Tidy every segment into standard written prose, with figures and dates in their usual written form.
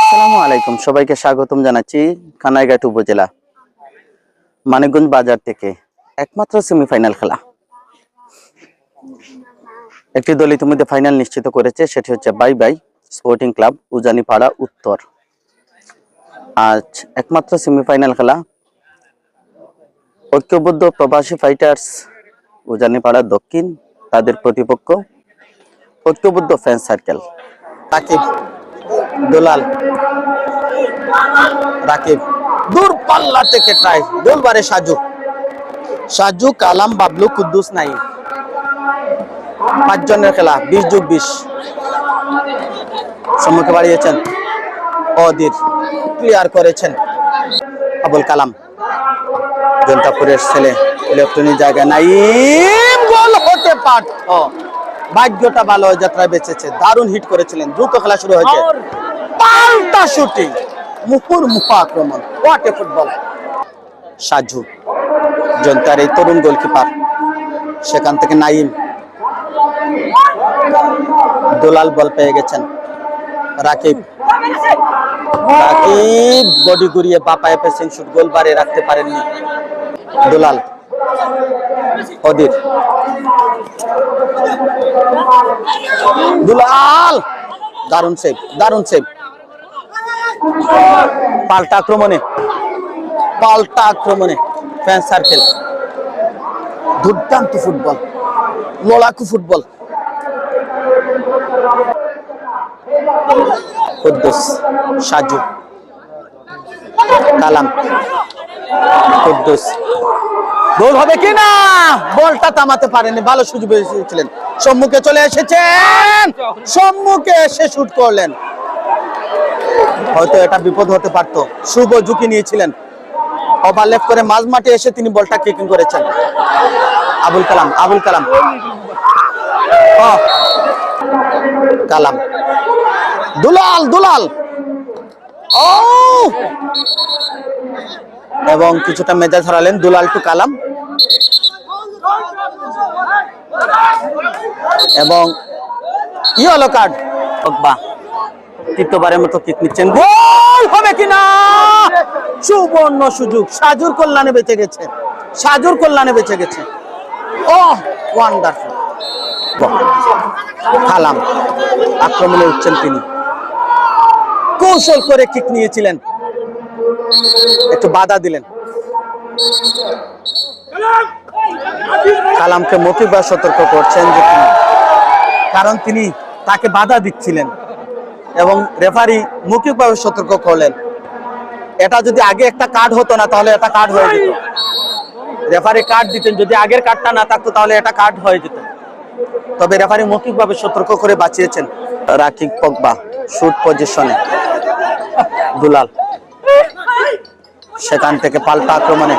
আসসালামু আলাইকুম, সবাইকে স্বাগতম জানাচ্ছি কানাইঘাট উপজেলা মানিকগঞ্জ বাজার থেকে একমাত্র সেমিফাইনাল খেলা। একটি দল ইতিমধ্যে ফাইনাল নিশ্চিত করেছে, সেটি হচ্ছে bye bye sporting club Ujanipara উত্তর। আজ একমাত্র সেমিফাইনাল খেলা, ঐক্যবদ্ধ প্রবাসী ফাইটার্স উজানিপাড়া দক্ষিণ, তাদের প্রতিপক্ষ ঐক্যবদ্ধ ফ্যান সার্কেল। রাকিব, দুলাল, রাকিব দূর পাল্লা থেকে ট্রাই, গোলবারে সাজু, কালাম, বাবলু, কুদ্দুস, নাই। 5 জনের খেলা, 20+20। সম্মুখে বাড়িয়েছেন অদির, ক্লিয়ার করেছেন আবুল কালাম, জনতাপুরের ছেলে, ইলেকট্রনিক জায়গায় নাইম, গোল হতে পারত। ভাগ্যটা ভালো, যাত্রায় বেঁচেছে, দারুণ হিট করেছিলেন। দ্রুত খেলা শুরু হয়েছে, পাল্টা শুটিং, মুহুর্মুহু আক্রমণ, হোয়াট এ ফুটবল। সাজু, জনতার এই তরুণ গোলকিপার, সেখান থেকে নাইম, দুলাল বল পেয়ে গেছেন। রাকিব বডি ঘুরিয়ে বাপায় পেসিং শুট, গোল বারে রাখতে পারেননি দুলাল। অদির, দুলাল, দারুণ সেভ। পাল্টা আক্রমণে ফ্যান সার্কেল, দুর্দান্ত ফুটবল, লড়াকু ফুটবল। কুদ্দুস, সাজু, কালাম, কুদ্দুস, গোল হবে কিনা, বলটা থামাতে পারেনি, ভালো সুযোগ পেয়েছিলেন। সম্মুখে চলে এসেছেন, সম্মুখে এসে শুট করলেন, হয়তো এটা বিপদ হতে পারত। শুভ ঝুঁকি নিয়েছিলেন, ওভারলেপ করে মাঝ মাঠে এসে তিনি বলটা কিকিং করেছেন। আবুল কালাম, দুলাল, ও, এবং কিছুটা মেজাজ হারালেন দুলাল টু কালাম, এবং ইয়েলো কার্ড। তৃতীয়বারের মতো কিক নিচ্ছেন, গোল হবে কিনা, সুবর্ণ সুযোগ, সাজুর কল্যাণে বেঁচে গেছে। ও, ওয়ান্ডারফুল। কালাম আক্রমণে উঠছেন, তিনি কৌশল করে কিক নিয়েছিলেন, একটু বাধা দিলেন। কালামকে মৌখিকভাবে সতর্ক করছেন যে, কারণ তিনি তাকে বাধা দিচ্ছিলেন, এবং রেফারি মৌখিকভাবে সতর্ক করলেন। এটা যদি আগে একটা কার্ড হতো না, তাহলে এটা কার্ড হয়ে যেত। রেফারি কার্ড দিতেন, যদি আগের কার্ডটা না থাকতো তাহলে এটা কার্ড হয়ে যেত। তবে রেফারি মৌখিকভাবে সতর্ক করে বাঁচিয়েছেন। রাকিব পগবা শুট পজিশনে, দুলাল সেখান থেকে পাল্টা আক্রমণে,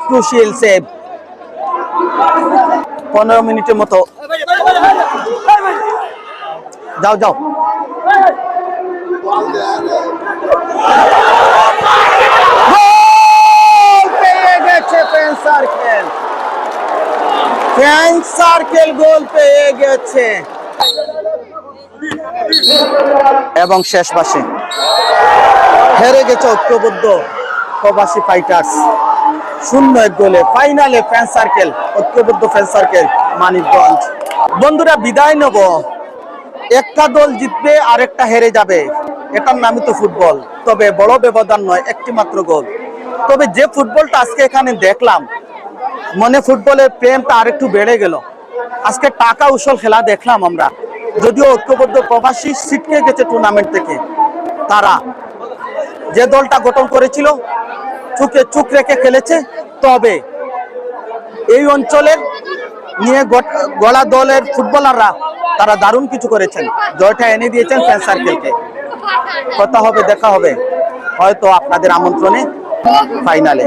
ক্রুশিয়াল সেভ। 15 মিনিটের মতো, যাও ফ্যান সার্কেল গোল পেয়ে গেছে, এবং শেষ বাসে হেরে গেছে ঐক্যবদ্ধ প্রবাসী ফাইটার্স 0-1 গোলে। ফাইনালে ঐক্যবদ্ধ ফ্যান সার্কেল মানিকগঞ্জ। বন্ধুরা, বিদায় নেব। একটা দল জিতবে, আরেকটা হেরে যাবে, এটার নামই তো ফুটবল। তবে বড় ব্যবধান নয়, একটি মাত্র গোল। তবে যে ফুটবলটা আজকে এখানে দেখলাম, মনে ফুটবলের প্রেমটা আরেকটু বেড়ে গেল। আজকে টাকা উসল খেলা দেখলাম আমরা। যদিও ঐক্যবদ্ধ প্রবাসী ছিটকে গেছে টুর্নামেন্ট থেকে, তারা যে দলটা গঠন করেছিল চুক রেখে খেলেছে। তবে এই অঞ্চলের নিয়ে গড়া দলের ফুটবলাররা তারা দারুণ কিছু করেছেন, জয়টা এনে দিয়েছেন ফ্যান সার্কেলকে। কথা হবে, দেখা হবে হয়তো আপনাদের আমন্ত্রণে ফাইনালে।